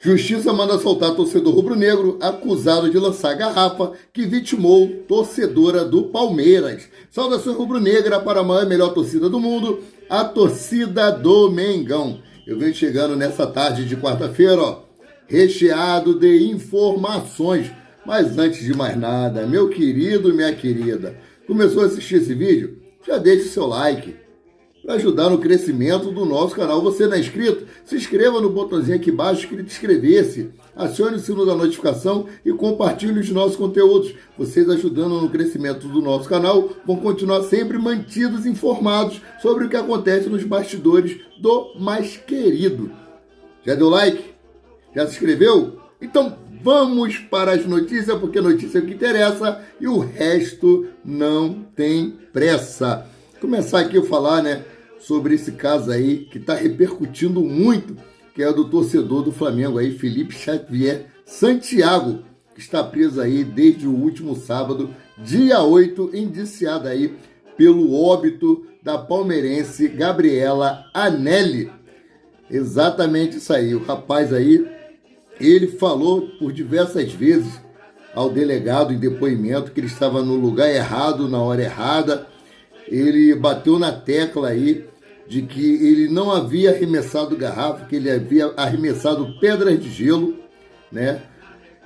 Justiça manda soltar torcedor rubro-negro acusado de lançar garrafa que vitimou torcedora do Palmeiras. Saudações rubro-negra para a maior e melhor torcida do mundo, a torcida do Mengão. Eu venho chegando nessa tarde de quarta-feira, recheado de informações. Mas antes de mais nada, meu querido e minha querida, começou a assistir esse vídeo? Já deixe o seu like. Para ajudar no crescimento do nosso canal. Você não é inscrito? Se inscreva no botãozinho aqui embaixo escrito inscrever-se. Acione o sino da notificação e compartilhe os nossos conteúdos. Vocês ajudando no crescimento do nosso canal vão continuar sempre mantidos informados sobre o que acontece nos bastidores do mais querido. Já deu like? Já se inscreveu? Então vamos para as notícias, porque notícia é o que interessa e o resto não tem pressa. Começar aqui a falar, sobre esse caso aí que está repercutindo muito, que é do torcedor do Flamengo aí, Felipe Xavier Santiago, que está preso aí desde o último sábado, dia 8, indiciado aí pelo óbito da palmeirense Gabriela Anelli. Exatamente isso aí, o rapaz aí, ele falou por diversas vezes ao delegado em depoimento que ele estava no lugar errado, na hora errada. Ele bateu na tecla aí de que ele não havia arremessado garrafa, que ele havia arremessado pedras de gelo,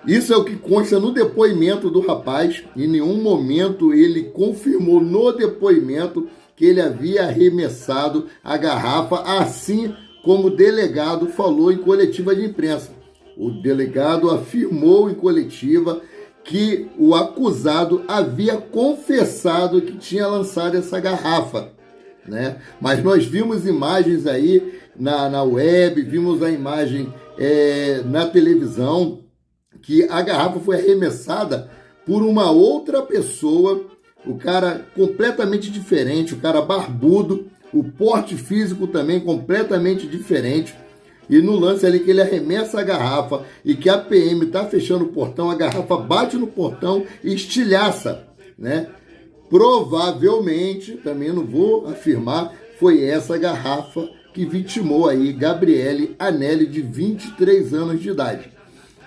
Isso é o que consta no depoimento do rapaz. Em nenhum momento ele confirmou no depoimento que ele havia arremessado a garrafa, assim como o delegado falou em coletiva de imprensa. O delegado afirmou em coletiva que o acusado havia confessado que tinha lançado essa garrafa, Mas nós vimos imagens aí na web, vimos a imagem na televisão, que a garrafa foi arremessada por uma outra pessoa, o cara completamente diferente, o cara barbudo, o porte físico também completamente diferente. E no lance ali que ele arremessa a garrafa e que a PM está fechando o portão, a garrafa bate no portão e estilhaça, Provavelmente, também não vou afirmar, foi essa garrafa que vitimou aí Gabriele Anelli, de 23 anos de idade.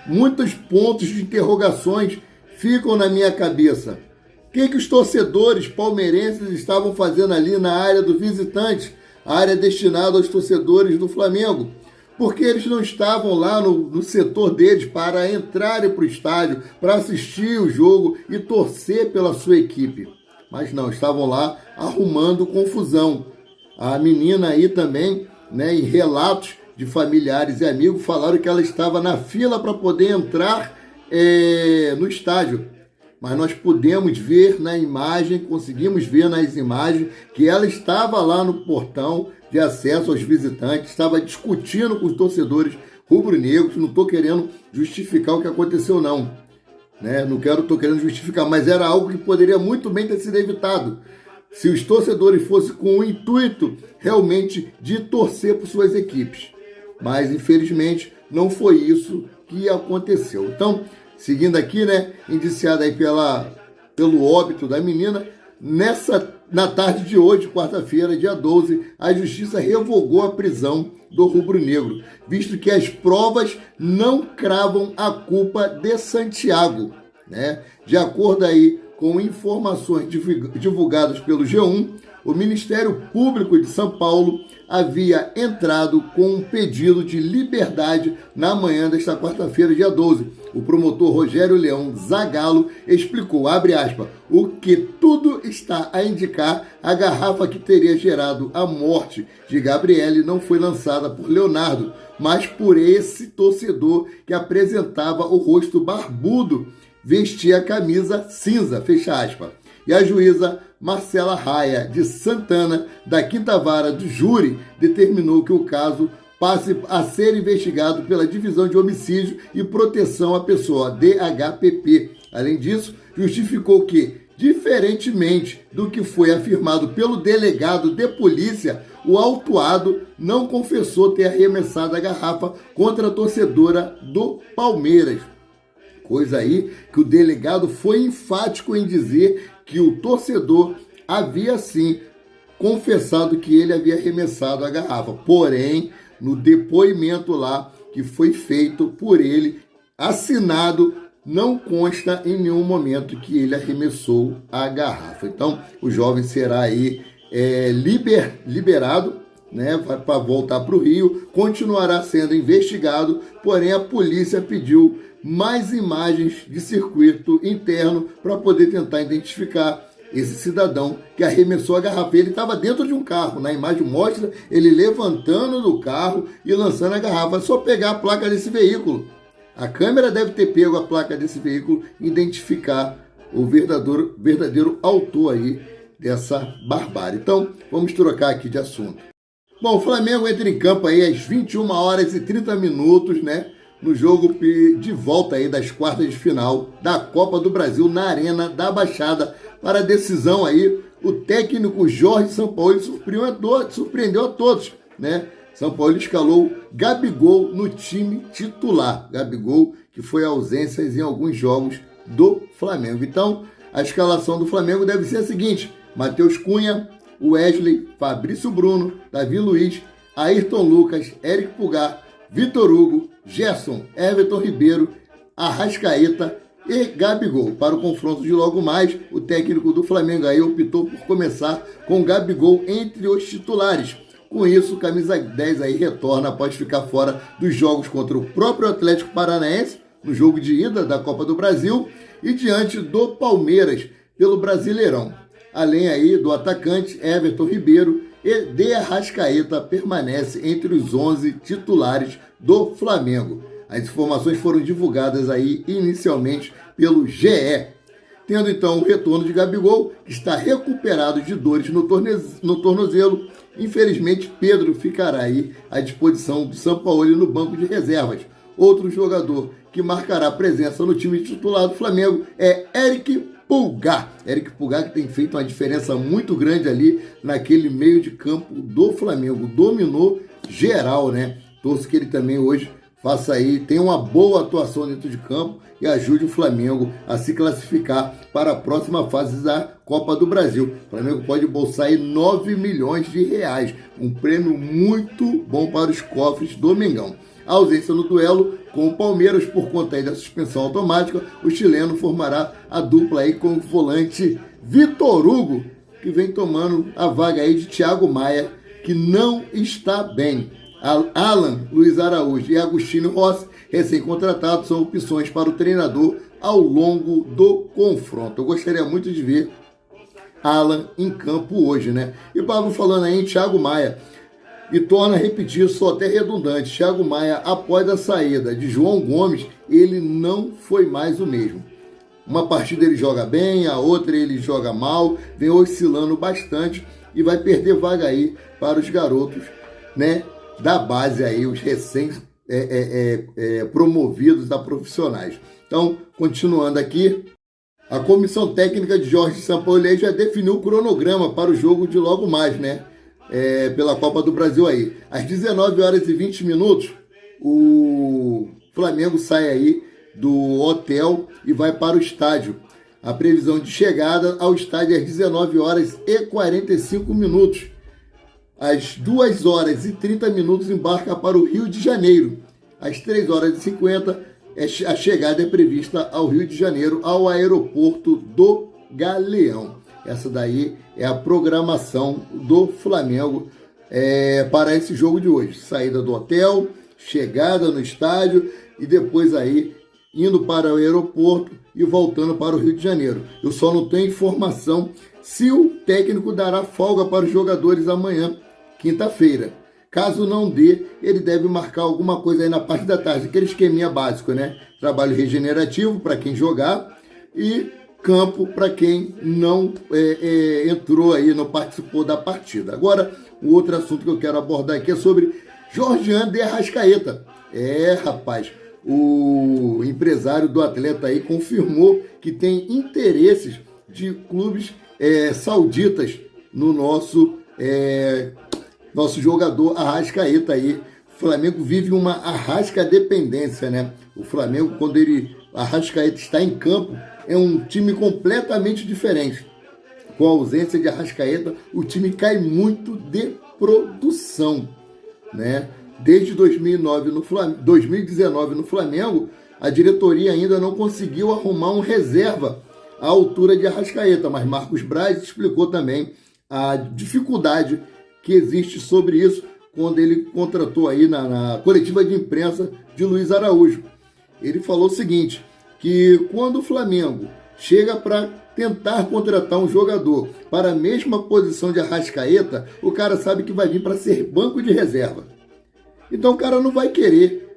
Muitos pontos de interrogações ficam na minha cabeça. O que os torcedores palmeirenses estavam fazendo ali na área do visitante, a área destinada aos torcedores do Flamengo? Porque eles não estavam lá no setor deles para entrarem para o estádio, para assistir o jogo e torcer pela sua equipe. Mas não, estavam lá arrumando confusão. A menina aí também, em relatos de familiares e amigos, falaram que ela estava na fila para poder entrar no estádio. Mas nós pudemos ver na imagem, conseguimos ver nas imagens, que ela estava lá no portão de acesso aos visitantes, estava discutindo com os torcedores rubro-negros. Não estou querendo justificar o que aconteceu, não. Estou querendo justificar, mas era algo que poderia muito bem ter sido evitado se os torcedores fossem com o intuito realmente de torcer por suas equipes. Mas, infelizmente, não foi isso que aconteceu. Então, seguindo aqui, indiciada aí pelo óbito da menina, na tarde de hoje, quarta-feira, dia 12, a justiça revogou a prisão do rubro-negro, visto que as provas não cravam a culpa de Santiago, De acordo aí com informações divulgadas pelo G1, o Ministério Público de São Paulo havia entrado com um pedido de liberdade na manhã desta quarta-feira, dia 12. O promotor Rogério Leão Zagallo explicou, abre aspas, o que tudo está a indicar, a garrafa que teria gerado a morte de Gabriele não foi lançada por Leonardo, mas por esse torcedor que apresentava o rosto barbudo, vestia a camisa cinza, fecha aspas. E a juíza Marcela Raia de Santana, da Quinta Vara do Júri, determinou que o caso passe a ser investigado pela Divisão de Homicídio e Proteção à Pessoa, DHPP. Além disso, justificou que, diferentemente do que foi afirmado pelo delegado de polícia, o autuado não confessou ter arremessado a garrafa contra a torcedora do Palmeiras. Coisa aí que o delegado foi enfático em dizer que o torcedor havia sim confessado que ele havia arremessado a garrafa. Porém, no depoimento lá, que foi feito por ele, assinado, não consta em nenhum momento que ele arremessou a garrafa. Então, o jovem será aí liberado, né, para voltar para o Rio, continuará sendo investigado, porém a polícia pediu mais imagens de circuito interno para poder tentar identificar esse cidadão que arremessou a garrafa. Ele estava dentro de um carro, na imagem mostra ele levantando do carro e lançando a garrafa. É só pegar a placa desse veículo. A câmera deve ter pego a placa desse veículo e identificar o verdadeiro autor aí dessa barbárie. Então, vamos trocar aqui de assunto. Bom, o Flamengo entra em campo aí às 21 horas e 30 minutos, né? No jogo de volta aí das quartas de final da Copa do Brasil na Arena da Baixada. Para a decisão aí, o técnico Jorge Sampaoli surpreendeu a todos, né? Sampaoli escalou Gabigol no time titular. Gabigol, que foi ausência em alguns jogos do Flamengo. Então, a escalação do Flamengo deve ser a seguinte: Matheus Cunha, Wesley, Fabrício Bruno, Davi Luiz, Ayrton Lucas, Eric Pulgar, Vitor Hugo, Gerson, Everton Ribeiro, Arrascaeta e Gabigol. Para o confronto de logo mais, o técnico do Flamengo aí optou por começar com Gabigol entre os titulares. Com isso, o camisa 10 aí retorna após ficar fora dos jogos contra o próprio Atlético Paranaense, no jogo de ida da Copa do Brasil, e diante do Palmeiras, pelo Brasileirão. Além aí do atacante Everton Ribeiro, e de Arrascaeta permanece entre os 11 titulares do Flamengo. As informações foram divulgadas aí inicialmente pelo GE. Tendo então o retorno de Gabigol, que está recuperado de dores no tornozelo. Infelizmente, Pedro ficará aí à disposição do Sampaoli no banco de reservas. Outro jogador que marcará presença no time titular do Flamengo é Eric Pulgar. Eric Pulgar, que tem feito uma diferença muito grande ali naquele meio de campo do Flamengo. Dominou geral, né? Torço que ele também hoje faça aí, tenha uma boa atuação dentro de campo e ajude o Flamengo a se classificar para a próxima fase da Copa do Brasil. O Flamengo pode bolsar aí 9 milhões de reais, um prêmio muito bom para os cofres do Mengão. A ausência no duelo com o Palmeiras por conta aí da suspensão automática, o chileno formará a dupla aí com o volante Vitor Hugo, que vem tomando a vaga aí de Thiago Maia, que não está bem. Alan, Luiz Araújo e Agostinho Rossi, recém-contratados, são opções para o treinador ao longo do confronto. Eu gostaria muito de ver Alan em campo hoje, né? E Pablo falando aí em Thiago Maia, e torna a repetir, sou até redundante, Thiago Maia, após a saída de João Gomes, ele não foi mais o mesmo. Uma partida ele joga bem, a outra ele joga mal, vem oscilando bastante e vai perder vaga aí para os garotos, né, da base aí, os recém promovidos a profissionais. Então, continuando aqui, a comissão técnica de Jorge Sampaoli já definiu o cronograma para o jogo de logo mais, né? Pela Copa do Brasil aí. Às 19 horas e 20 minutos, o Flamengo sai aí do hotel e vai para o estádio. A previsão de chegada ao estádio é às 19 horas e 45 minutos. Às 2 horas e 30 minutos embarca para o Rio de Janeiro. Às 3 horas e 50, a chegada é prevista ao Rio de Janeiro, ao aeroporto do Galeão. Essa daí é a programação do Flamengo para esse jogo de hoje. Saída do hotel, chegada no estádio e depois aí indo para o aeroporto e voltando para o Rio de Janeiro. Eu só não tenho informação se o técnico dará folga para os jogadores amanhã, quinta-feira. Caso não dê, ele deve marcar alguma coisa aí na parte da tarde, aquele esqueminha básico, né? Trabalho regenerativo para quem jogar e campo para quem não entrou aí, não participou da partida. Agora, o outro assunto que eu quero abordar aqui é sobre Jorgean de Arrascaeta. Rapaz, o empresário do atleta aí confirmou que tem interesses de clubes sauditas no nosso jogador Arrascaeta aí. O Flamengo vive uma Arrasca dependência, né? O Flamengo, quando Arrascaeta está em campo, é um time completamente diferente. Com a ausência de Arrascaeta, o time cai muito de produção, né? Desde 2019 no Flamengo, a diretoria ainda não conseguiu arrumar um reserva à altura de Arrascaeta, mas Marcos Braz explicou também a dificuldade que existe sobre isso quando ele contratou aí na coletiva de imprensa de Luiz Araújo. Ele falou o seguinte, que quando o Flamengo chega para tentar contratar um jogador para a mesma posição de Arrascaeta, o cara sabe que vai vir para ser banco de reserva. Então o cara não vai querer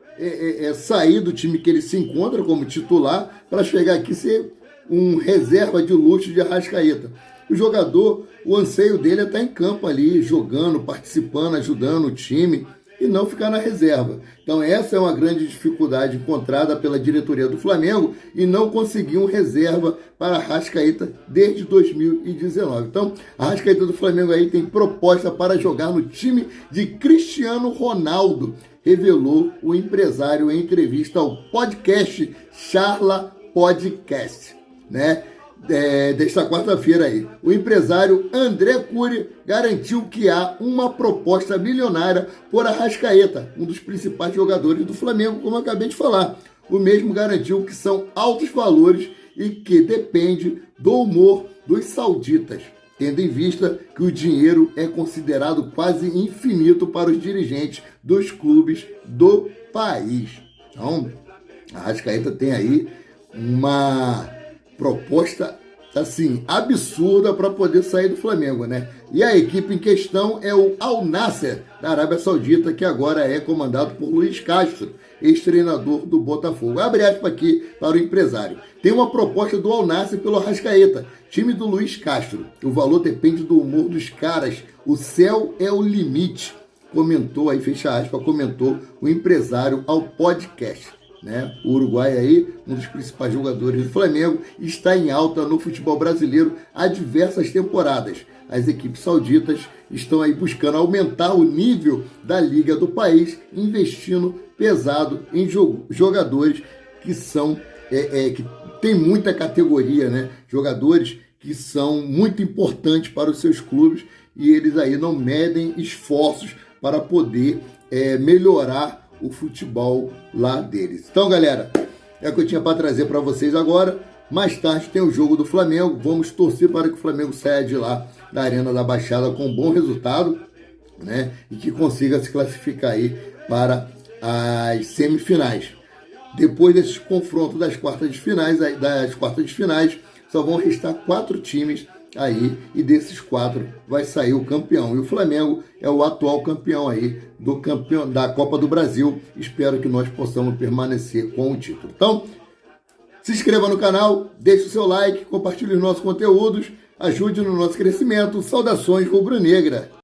sair do time que ele se encontra como titular para chegar aqui e ser um reserva de luxo de Arrascaeta. O jogador, o anseio dele é estar em campo ali, jogando, participando, ajudando o time e não ficar na reserva. Então essa é uma grande dificuldade encontrada pela diretoria do Flamengo e não conseguiu um reserva para Arrascaeta desde 2019. Então a Arrascaeta do Flamengo aí tem proposta para jogar no time de Cristiano Ronaldo, revelou o empresário em entrevista ao podcast Charla Podcast, né? Desta quarta-feira aí. O empresário André Cury garantiu que há uma proposta milionária por Arrascaeta, um dos principais jogadores do Flamengo, como eu acabei de falar. O mesmo garantiu que são altos valores e que depende do humor dos sauditas, tendo em vista que o dinheiro é considerado quase infinito para os dirigentes dos clubes do país. Então, a Arrascaeta tem aí uma proposta assim absurda para poder sair do Flamengo, né? E a equipe em questão é o Al Nassr da Arábia Saudita, que agora é comandado por Luiz Castro, ex-treinador do Botafogo. Abre aspas aqui para o empresário. Tem uma proposta do Al Nassr pelo Arrascaeta, time do Luiz Castro. O valor depende do humor dos caras. O céu é o limite, comentou aí, fecha aspas, comentou o empresário ao podcast. Né? O Uruguai aí, um dos principais jogadores do Flamengo, está em alta no futebol brasileiro há diversas temporadas. As equipes sauditas estão aí buscando aumentar o nível da liga do país, investindo pesado em jogadores que são que tem muita categoria, né? Jogadores que são muito importantes para os seus clubes e eles aí não medem esforços para poder melhorar o futebol lá deles. Então, galera, é o que eu tinha para trazer para vocês agora. Mais tarde tem o jogo do Flamengo. Vamos torcer para que o Flamengo saia de lá da Arena da Baixada com um bom resultado, né? E que consiga se classificar aí para as semifinais. Depois desse confronto das quartas de finais, só vão restar 4 times aí, e desses 4 vai sair o campeão. E o Flamengo é o atual campeão aí da Copa do Brasil. Espero que nós possamos permanecer com o título. Então, se inscreva no canal, deixe o seu like, compartilhe os nossos conteúdos, ajude no nosso crescimento. Saudações rubro-negra!